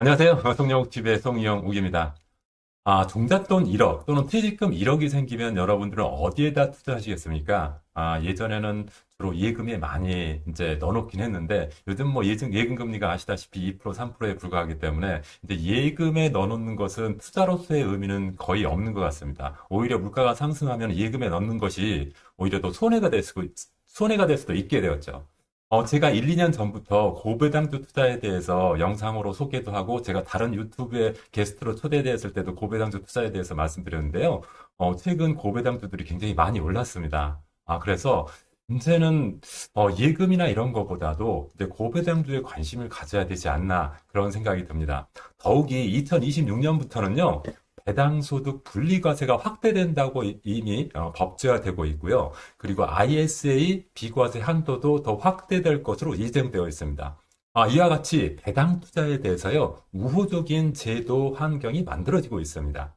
안녕하세요. 성룡TV의 송이영 우기입니다. 종잣돈 1억 또는 퇴직금 1억이 생기면 여러분들은 어디에다 투자하시겠습니까? 예전에는 주로 예금에 많이 이제 넣어놓긴 했는데 요즘 뭐 예금 금리가 아시다시피 2%, 3%에 불과하기 때문에 이제 예금에 넣어놓는 것은 투자로서의 의미는 거의 없는 것 같습니다. 오히려 물가가 상승하면 예금에 넣는 것이 오히려 더 손해가 될 수도 있게 되었죠. 제가 1, 2년 전부터 고배당주 투자에 대해서 영상으로 소개도 하고 제가 다른 유튜브에 게스트로 초대되었을 때도 고배당주 투자에 대해서 말씀드렸는데요. 최근 고배당주들이 굉장히 많이 올랐습니다. 그래서 이제는 예금이나 이런 거보다도 이제 고배당주에 관심을 가져야 되지 않나 그런 생각이 듭니다. 더욱이 2026년부터는요. 배당소득 분리과세가 확대된다고 이미 법제화되고 있고요. 그리고 ISA 비과세 한도도 더 확대될 것으로 예정되어 있습니다. 이와 같이 배당 투자에 대해서요, 우호적인 제도 환경이 만들어지고 있습니다.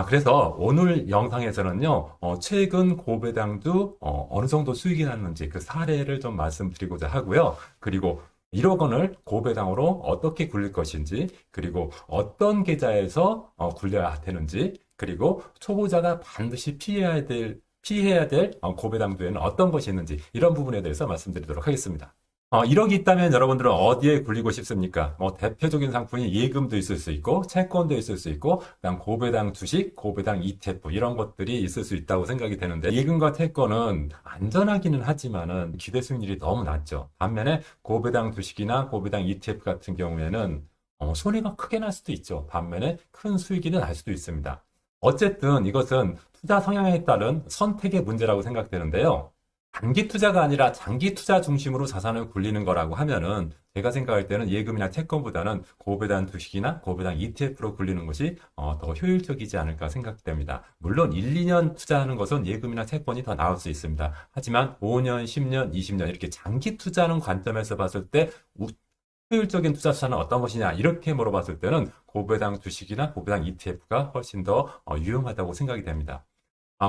그래서 오늘 영상에서는요, 최근 고배당주 어느 정도 수익이 났는지 그 사례를 좀 말씀드리고자 하고요. 그리고 1억 원을 고배당으로 어떻게 굴릴 것인지, 그리고 어떤 계좌에서 굴려야 되는지, 그리고 초보자가 반드시 피해야 될 고배당주에는 어떤 것이 있는지, 이런 부분에 대해서 말씀드리도록 하겠습니다. 1억이 있다면 여러분들은 어디에 굴리고 싶습니까? 대표적인 상품이 예금도 있을 수 있고, 채권도 있을 수 있고, 그다음 고배당 주식, 고배당 ETF 이런 것들이 있을 수 있다고 생각이 되는데, 예금과 채권은 안전하기는 하지만은 기대 수익률이 너무 낮죠. 반면에 고배당 주식이나 고배당 ETF 같은 경우에는 손해가 크게 날 수도 있죠. 반면에 큰 수익이 날 수도 있습니다. 어쨌든 이것은 투자 성향에 따른 선택의 문제라고 생각되는데요. 단기 투자가 아니라 장기 투자 중심으로 자산을 굴리는 거라고 하면은 제가 생각할 때는 예금이나 채권보다는 고배당 주식이나 고배당 ETF로 굴리는 것이 더 효율적이지 않을까 생각됩니다. 물론 1, 2년 투자하는 것은 예금이나 채권이 더 나을 수 있습니다. 하지만 5년, 10년, 20년 이렇게 장기 투자하는 관점에서 봤을 때 효율적인 투자 수단은 어떤 것이냐 이렇게 물어봤을 때는 고배당 주식이나 고배당 ETF가 훨씬 더 유용하다고 생각이 됩니다.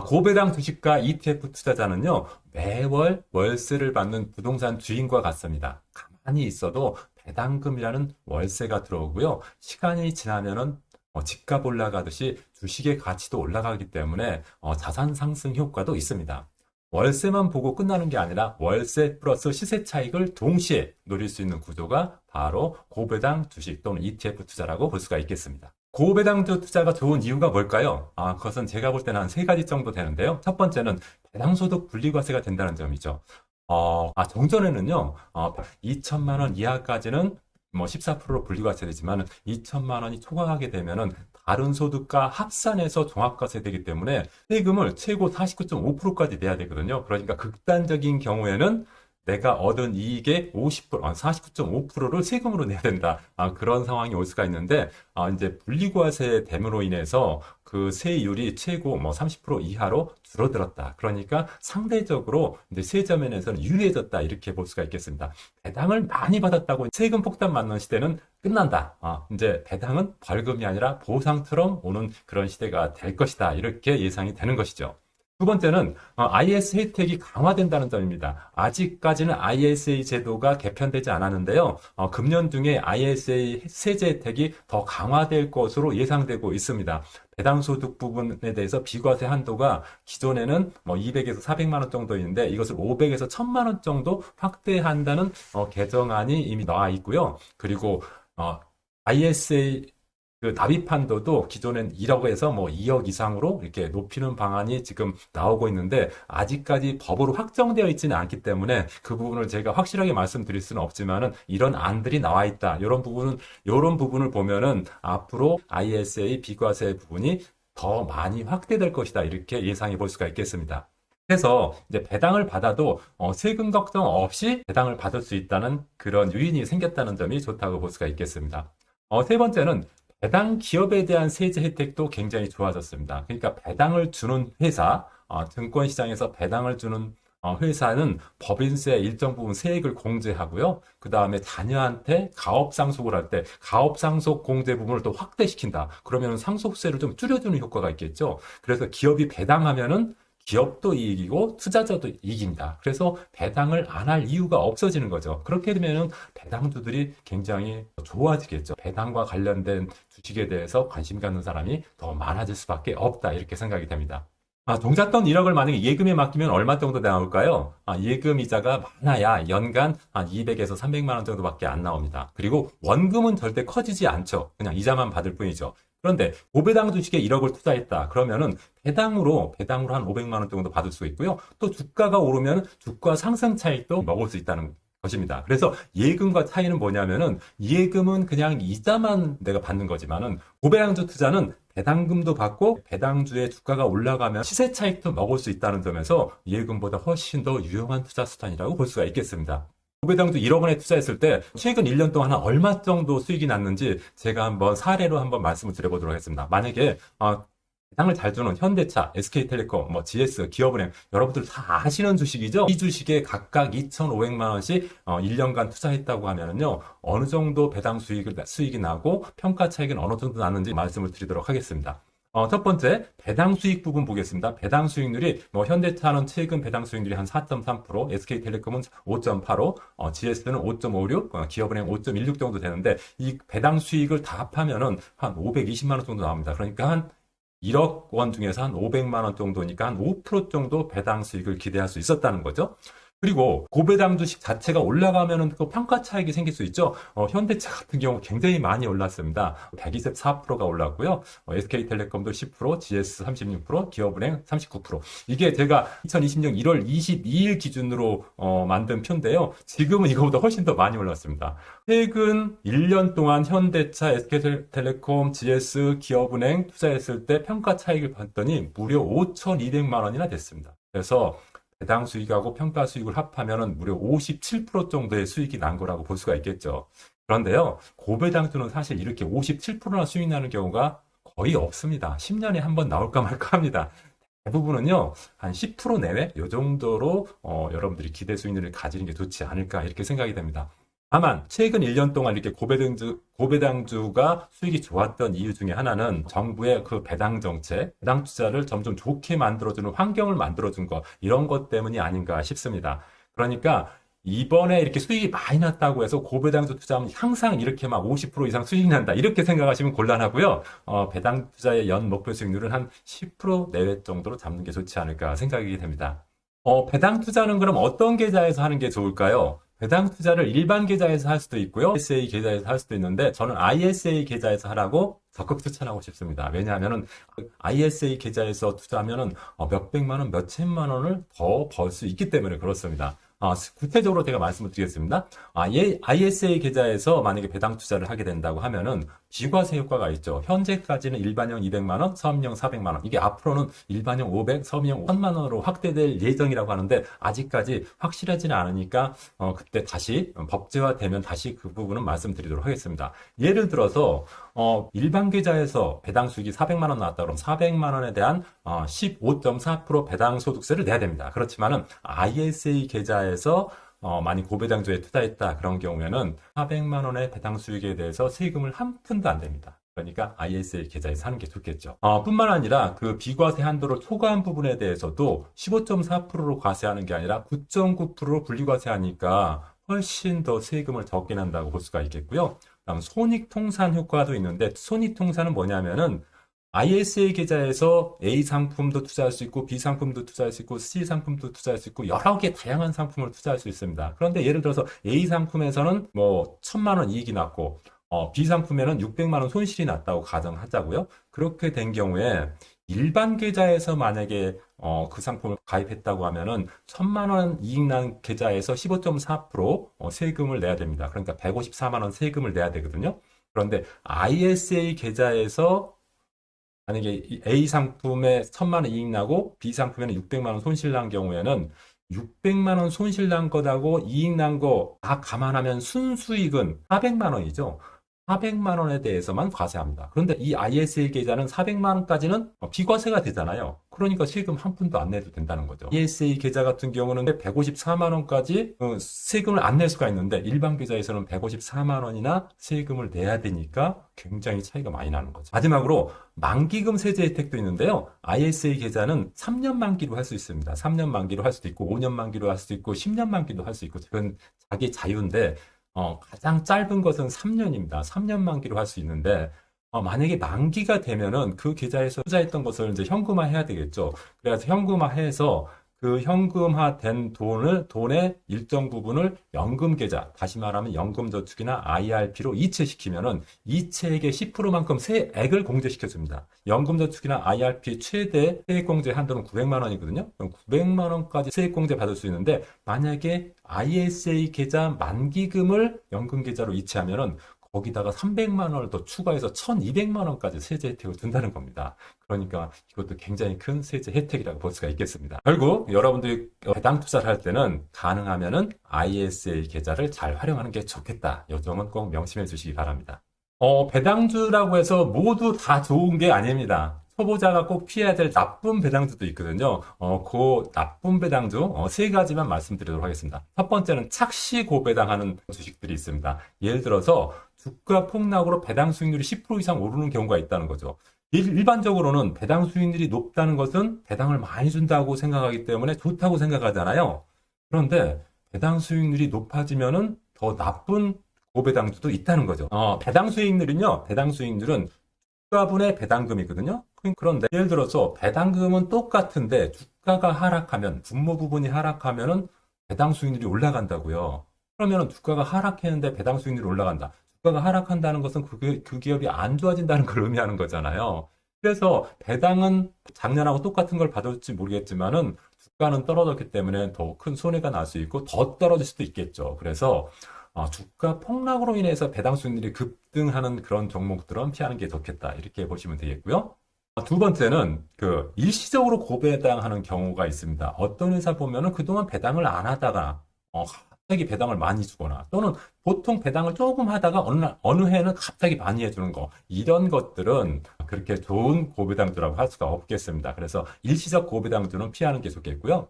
고배당 주식과 ETF 투자자는요, 매월 월세를 받는 부동산 주인과 같습니다. 가만히 있어도 배당금이라는 월세가 들어오고요. 시간이 지나면은 집값 올라가듯이 주식의 가치도 올라가기 때문에 자산 상승 효과도 있습니다. 월세만 보고 끝나는 게 아니라 월세 플러스 시세 차익을 동시에 노릴 수 있는 구조가 바로 고배당 주식 또는 ETF 투자라고 볼 수가 있겠습니다. 고배당주 투자가 좋은 이유가 뭘까요? 그것은 제가 볼 때는 한 세 가지 정도 되는데요. 첫 번째는 배당소득 분리과세가 된다는 점이죠. 정전에는요, 2천만 원 이하까지는 뭐 14%로 분리과세되지만 2천만 원이 초과하게 되면은 다른 소득과 합산해서 종합과세 되기 때문에 세금을 최고 49.5%까지 내야 되거든요. 그러니까 극단적인 경우에는 내가 얻은 이익의 50%, 49.5%를 세금으로 내야 된다. 그런 상황이 올 수가 있는데, 이제 분리과세 됨으로 인해서 그 세율이 최고 뭐 30% 이하로 줄어들었다. 그러니까 상대적으로 이제 세제 면에서는 유리해졌다. 이렇게 볼 수가 있겠습니다. 배당을 많이 받았다고 세금 폭탄 맞는 시대는 끝난다. 이제 배당은 벌금이 아니라 보상처럼 오는 그런 시대가 될 것이다. 이렇게 예상이 되는 것이죠. 두 번째는 IS 혜택이 강화된다는 점입니다. 아직까지는 ISA 제도가 개편되지 않았는데요. 금년 중에 ISA 세제 혜택이 더 강화될 것으로 예상되고 있습니다. 배당소득 부분에 대해서 비과세 한도가 기존에는 뭐 200에서 400만 원 정도 있는데 이것을 500에서 1000만 원 정도 확대한다는 개정안이 이미 나와 있고요. 그리고 ISA 그 납입 한도도 기존엔 1억에서 뭐 2억 이상으로 이렇게 높이는 방안이 지금 나오고 있는데 아직까지 법으로 확정되어 있지는 않기 때문에 그 부분을 제가 확실하게 말씀드릴 수는 없지만은 이런 안들이 나와 있다. 이런 부분을 보면은 앞으로 ISA 비과세 부분이 더 많이 확대될 것이다. 이렇게 예상해 볼 수가 있겠습니다. 그래서 이제 배당을 받아도 세금 걱정 없이 배당을 받을 수 있다는 그런 유인이 생겼다는 점이 좋다고 볼 수가 있겠습니다. 세 번째는 배당 기업에 대한 세제 혜택도 굉장히 좋아졌습니다. 그러니까 배당을 주는 회사, 증권시장에서 배당을 주는 회사는 법인세 일정 부분 세액을 공제하고요. 그 다음에 자녀한테 가업 상속을 할 때 가업 상속 공제 부분을 또 확대시킨다. 그러면 상속세를 좀 줄여주는 효과가 있겠죠. 그래서 기업이 배당하면은 기업도 이익이고 투자자도 이익입니다. 그래서 배당을 안 할 이유가 없어지는 거죠. 그렇게 되면 배당주들이 굉장히 좋아지겠죠. 배당과 관련된 주식에 대해서 관심 갖는 사람이 더 많아질 수밖에 없다. 이렇게 생각이 됩니다. 종잣돈 1억을 만약에 예금에 맡기면 얼마 정도 나올까요? 예금 이자가 많아야 연간 한 200에서 300만 원 정도밖에 안 나옵니다. 그리고 원금은 절대 커지지 않죠. 그냥 이자만 받을 뿐이죠. 그런데 고배당 주식에 1억을 투자했다. 그러면은 배당으로 한 500만 원 정도 받을 수 있고요. 또 주가가 오르면 주가 상승 차익도 먹을 수 있다는 것입니다. 그래서 예금과 차이는 뭐냐면은 예금은 그냥 이자만 내가 받는 거지만은 고배당주 투자는 배당금도 받고 배당주의 주가가 올라가면 시세 차익도 먹을 수 있다는 점에서 예금보다 훨씬 더 유용한 투자 수단이라고 볼 수가 있겠습니다. 고배당주 1억 원에 투자했을 때 최근 1년 동안 얼마 정도 수익이 났는지 제가 한번 사례로 한번 말씀을 드려보도록 하겠습니다. 만약에 배당을 잘 주는 현대차, SK텔레콤, GS, 기업은행 여러분들 다 아시는 주식이죠? 이 주식에 각각 2,500만 원씩 1년간 투자했다고 하면은요 어느 정도 배당 수익이 나고 평가 차익은 어느 정도 나는지 말씀을 드리도록 하겠습니다. 첫 번째, 배당 수익 부분 보겠습니다. 배당 수익률이, 현대차는 최근 배당 수익률이 한 4.3%, SK텔레콤은 5.85, GS는 5.56, 기업은행 5.16 정도 되는데, 이 배당 수익을 다 합하면은 한 520만 원 정도 나옵니다. 그러니까 한 1억 원 중에서 한 500만 원 정도니까 한 5% 정도 배당 수익을 기대할 수 있었다는 거죠. 그리고 고배당 주식 자체가 올라가면은 그 평가 차익이 생길 수 있죠. 현대차 같은 경우 굉장히 많이 올랐습니다. 124%가 올랐고요. SK텔레콤도 10%, GS 36%, 기업은행 39%. 이게 제가 2020년 1월 22일 기준으로 만든 표인데요. 지금은 이거보다 훨씬 더 많이 올랐습니다. 최근 1년 동안 현대차, SK텔레콤, GS, 기업은행 투자했을 때 평가 차익을 봤더니 무려 5,200만 원이나 됐습니다. 그래서 배당 수익하고 평가 수익을 합하면 무려 57% 정도의 수익이 난 거라고 볼 수가 있겠죠. 그런데요, 고배당주는 사실 이렇게 57%나 수익 나는 경우가 거의 없습니다. 10년에 한 번 나올까 말까 합니다. 대부분은요, 한 10% 내외? 이 정도로 여러분들이 기대 수익률을 가지는 게 좋지 않을까 이렇게 생각이 됩니다. 다만 최근 1년 동안 이렇게 고배당주가 수익이 좋았던 이유 중에 하나는 정부의 그 배당 정책, 배당 투자를 점점 좋게 만들어주는 환경을 만들어준 것, 이런 것 때문이 아닌가 싶습니다. 그러니까 이번에 이렇게 수익이 많이 났다고 해서 고배당주 투자하면 항상 이렇게 막 50% 이상 수익이 난다, 이렇게 생각하시면 곤란하고요. 배당 투자의 연 목표 수익률은 한 10% 내외 정도로 잡는 게 좋지 않을까 생각이 됩니다. 배당 투자는 그럼 어떤 계좌에서 하는 게 좋을까요? 배당 투자를 일반 계좌에서 할 수도 있고요. ISA 계좌에서 할 수도 있는데 저는 ISA 계좌에서 하라고 적극 추천하고 싶습니다. 왜냐하면은 ISA 계좌에서 투자하면은 몇백만 원, 몇천만 원을 더 벌 수 있기 때문에 그렇습니다. 구체적으로 제가 말씀을 드리겠습니다. ISA 계좌에서 만약에 배당 투자를 하게 된다고 하면은 비과세 효과가 있죠. 현재까지는 일반형 200만 원, 사업용 400만 원. 이게 앞으로는 일반형 500, 사업용 1000만 원으로 확대될 예정이라고 하는데 아직까지 확실하지는 않으니까 그때 다시 법제화되면 다시 그 부분은 말씀드리도록 하겠습니다. 예를 들어서 일반 계좌에서 배당 수익이 400만 원 나왔다 그러면 400만 원에 대한 15.4% 배당 소득세를 내야 됩니다. 그렇지만은 ISA 계좌에서 많이 고배당주에 투자했다 그런 경우에는 400만 원의 배당 수익에 대해서 세금을 한 푼도 안 됩니다. 그러니까 ISA 계좌에서 하는 게 좋겠죠. 뿐만 아니라 그 비과세 한도를 초과한 부분에 대해서도 15.4%로 과세하는 게 아니라 9.9%로 분리과세하니까 훨씬 더 세금을 적게 낸다고 볼 수가 있겠고요. 다음 손익통산 효과도 있는데 손익통산은 뭐냐면은 ISA 계좌에서 A 상품도 투자할 수 있고 B 상품도 투자할 수 있고 C 상품도 투자할 수 있고 여러 개 다양한 상품을 투자할 수 있습니다. 그런데 예를 들어서 A 상품에서는 1,000만 원 이익이 났고 B 상품에는 600만 원 손실이 났다고 가정하자고요. 그렇게 된 경우에 일반 계좌에서 만약에 그 상품을 가입했다고 하면은 1,000만 원 이익 난 계좌에서 15.4% 세금을 내야 됩니다. 그러니까 154만 원 세금을 내야 되거든요. 그런데 ISA 계좌에서 만약에 A 상품에 1,000만 원 이익 나고 B 상품에는 600만 원 손실 난 경우에는 600만 원 손실 난 것하고 이익 난 거 다 감안하면 순수익은 400만 원이죠. 400만 원에 대해서만 과세합니다. 그런데 이 ISA 계좌는 400만 원까지는 비과세가 되잖아요. 그러니까 세금 한 푼도 안 내도 된다는 거죠. ISA 계좌 같은 경우는 154만 원까지 세금을 안 낼 수가 있는데 일반 계좌에서는 154만 원이나 세금을 내야 되니까 굉장히 차이가 많이 나는 거죠. 마지막으로 만기금 세제 혜택도 있는데요. ISA 계좌는 3년 만기로 할 수 있습니다. 3년 만기로 할 수도 있고 5년 만기로 할 수도 있고 10년 만기도 할 수 있고 그건 자기 자유인데 가장 짧은 것은 3년입니다. 3년 만기로 할 수 있는데, 만약에 만기가 되면은 그 계좌에서 투자했던 것을 이제 현금화해야 되겠죠. 그래서 현금화해서 그 현금화된 돈의 일정 부분을 연금 계좌, 다시 말하면 연금저축이나 IRP로 이체시키면은 이체액의 10%만큼 세액을 공제시켜줍니다. 연금저축이나 IRP 최대 세액공제 한도는 900만 원이거든요. 그럼 900만 원까지 세액공제 받을 수 있는데 만약에 ISA 계좌 만기금을 연금 계좌로 이체하면은 거기다가 300만 원을 더 추가해서 1200만 원까지 세제 혜택을 준다는 겁니다. 그러니까 이것도 굉장히 큰 세제 혜택이라고 볼 수가 있겠습니다. 결국 여러분들이 배당 투자를 할 때는 가능하면은 ISA 계좌를 잘 활용하는 게 좋겠다. 이 점은 꼭 명심해 주시기 바랍니다. 배당주라고 해서 모두 다 좋은 게 아닙니다. 초보자가 꼭 피해야 될 나쁜 배당주도 있거든요. 그 나쁜 배당주 세 가지만 말씀드리도록 하겠습니다. 첫 번째는 착시 고배당하는 주식들이 있습니다. 예를 들어서 주가 폭락으로 배당 수익률이 10% 이상 오르는 경우가 있다는 거죠. 일반적으로는 배당 수익률이 높다는 것은 배당을 많이 준다고 생각하기 때문에 좋다고 생각하잖아요. 그런데 배당 수익률이 높아지면은 더 나쁜 고배당주도 있다는 거죠. 배당 수익률은 주가분의 배당금이거든요. 그런데 예를 들어서 배당금은 똑같은데 주가가 하락하면, 분모 부분이 하락하면은 배당 수익률이 올라간다고요. 그러면은 주가가 하락했는데 배당 수익률이 올라간다. 주가가 하락한다는 것은 그 기업이 안 좋아진다는 걸 의미하는 거잖아요. 그래서 배당은 작년하고 똑같은 걸 받을지 모르겠지만은 주가는 떨어졌기 때문에 더 큰 손해가 날 수 있고 더 떨어질 수도 있겠죠. 그래서 주가 폭락으로 인해서 배당 수익률이 급등하는 그런 종목들은 피하는 게 좋겠다. 이렇게 보시면 되겠고요. 두 번째는 일시적으로 고배당하는 경우가 있습니다. 어떤 회사 보면은 그동안 배당을 안 하다가 갑자기 배당을 많이 주거나 또는 보통 배당을 조금 하다가 어느 해는 갑자기 많이 해주는 거 이런 것들은 그렇게 좋은 고배당주라고 할 수가 없겠습니다. 그래서 일시적 고배당주는 피하는 게 좋겠고요.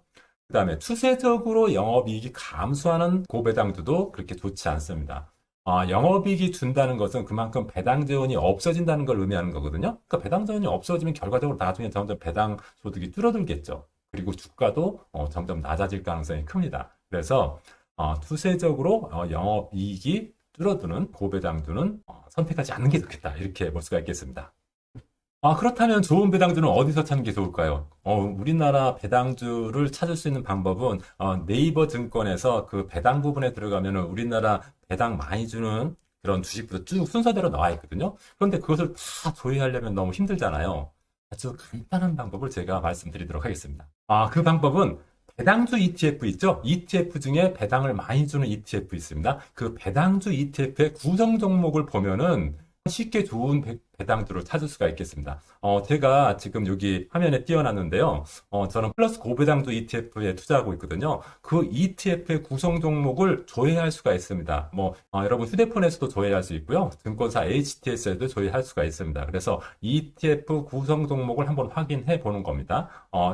그 다음에 추세적으로 영업이익이 감소하는 고배당주도 그렇게 좋지 않습니다. 영업이익이 준다는 것은 그만큼 배당 재원이 없어진다는 걸 의미하는 거거든요. 그러니까 배당 재원이 없어지면 결과적으로 나중에 점점 배당 소득이 줄어들겠죠. 그리고 주가도 점점 낮아질 가능성이 큽니다. 그래서 추세적으로 영업이익이 줄어드는 고배당주는 선택하지 않는 게 좋겠다. 이렇게 볼 수가 있겠습니다. 그렇다면 좋은 배당주는 어디서 찾는 게 좋을까요? 우리나라 배당주를 찾을 수 있는 방법은 네이버 증권에서 그 배당 부분에 들어가면 우리나라 배당 많이 주는 그런 주식부터 쭉 순서대로 나와 있거든요. 그런데 그것을 다 조회하려면 너무 힘들잖아요. 아주 간단한 방법을 제가 말씀드리도록 하겠습니다. 그 방법은 배당주 ETF 있죠? ETF 중에 배당을 많이 주는 ETF 있습니다. 그 배당주 ETF의 구성 종목을 보면은 쉽게 좋은 배당주를 찾을 수가 있겠습니다. 제가 지금 여기 화면에 띄워놨는데요. 저는 플러스 고배당주 ETF에 투자하고 있거든요. 그 ETF의 구성 종목을 조회할 수가 있습니다. 여러분 휴대폰에서도 조회할 수 있고요. 증권사 HTS에도 조회할 수가 있습니다. 그래서 ETF 구성 종목을 한번 확인해 보는 겁니다.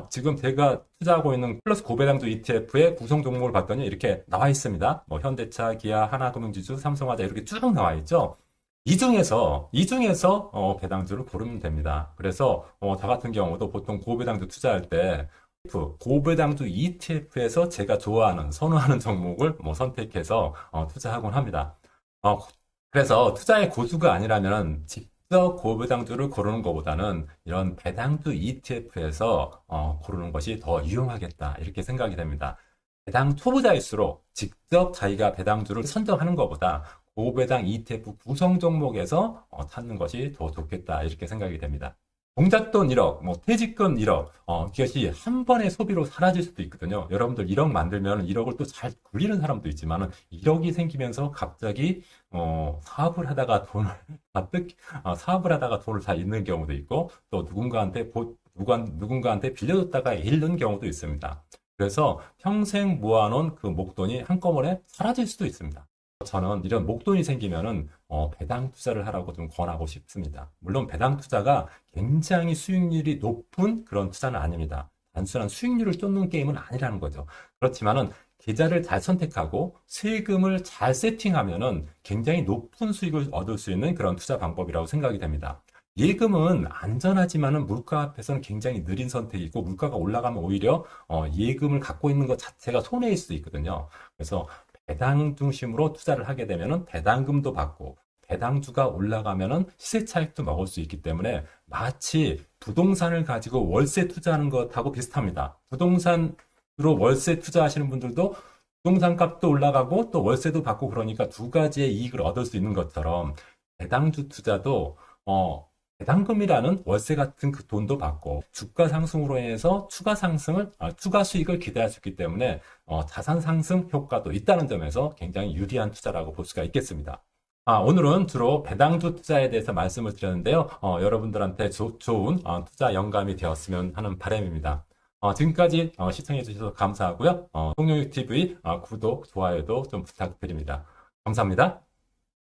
지금 제가 투자하고 있는 플러스 고배당주 ETF의 구성 종목을 봤더니 이렇게 나와 있습니다. 현대차, 기아, 하나금융지주, 삼성화재 이렇게 쭉 나와 있죠. 이 중에서 배당주를 고르면 됩니다. 그래서 저 같은 경우도 보통 고배당주 투자할 때 고배당주 ETF에서 제가 좋아하는 선호하는 종목을 선택해서 투자하곤 합니다. 그래서 투자의 고수가 아니라면 직접 고배당주를 고르는 것보다는 이런 배당주 ETF에서 고르는 것이 더 유용하겠다 이렇게 생각이 됩니다. 배당 초보자일수록 직접 자기가 배당주를 선정하는 것보다 고배당 ETF 구성 종목에서 찾는 것이 더 좋겠다 이렇게 생각이 됩니다. 종잣돈 1억, 퇴직금 1억 이것이 한 번의 소비로 사라질 수도 있거든요. 여러분들 1억 만들면 1억을 또 잘 굴리는 사람도 있지만 1억이 생기면서 갑자기 사업을 하다가 돈을 다 잃는 경우도 있고 또 누군가한테 빌려줬다가 잃는 경우도 있습니다. 그래서 평생 모아놓은 그 목돈이 한꺼번에 사라질 수도 있습니다. 저는 이런 목돈이 생기면은 배당 투자를 하라고 좀 권하고 싶습니다. 물론 배당 투자가 굉장히 수익률이 높은 그런 투자는 아닙니다. 단순한 수익률을 쫓는 게임은 아니라는 거죠. 그렇지만은 계좌를 잘 선택하고 세금을 잘 세팅하면은 굉장히 높은 수익을 얻을 수 있는 그런 투자 방법이라고 생각이 됩니다. 예금은 안전하지만은 물가 앞에서는 굉장히 느린 선택이고 물가가 올라가면 오히려 예금을 갖고 있는 것 자체가 손해일 수도 있거든요. 그래서 배당 중심으로 투자를 하게 되면은 배당금도 받고 배당주가 올라가면은 시세 차익도 먹을 수 있기 때문에 마치 부동산을 가지고 월세 투자하는 것하고 비슷합니다. 부동산으로 월세 투자하시는 분들도 부동산 값도 올라가고 또 월세도 받고 그러니까 두 가지의 이익을 얻을 수 있는 것처럼 배당주 투자도 배당금이라는 월세 같은 그 돈도 받고 주가 상승으로 인해서 추가 수익을 기대할 수 있기 때문에 자산 상승 효과도 있다는 점에서 굉장히 유리한 투자라고 볼 수가 있겠습니다. 오늘은 주로 배당주 투자에 대해서 말씀을 드렸는데요. 여러분들한테 좋은 투자 영감이 되었으면 하는 바람입니다. 지금까지 시청해 주셔서 감사하고요. 송영익TV 구독, 좋아요도 좀 부탁드립니다. 감사합니다.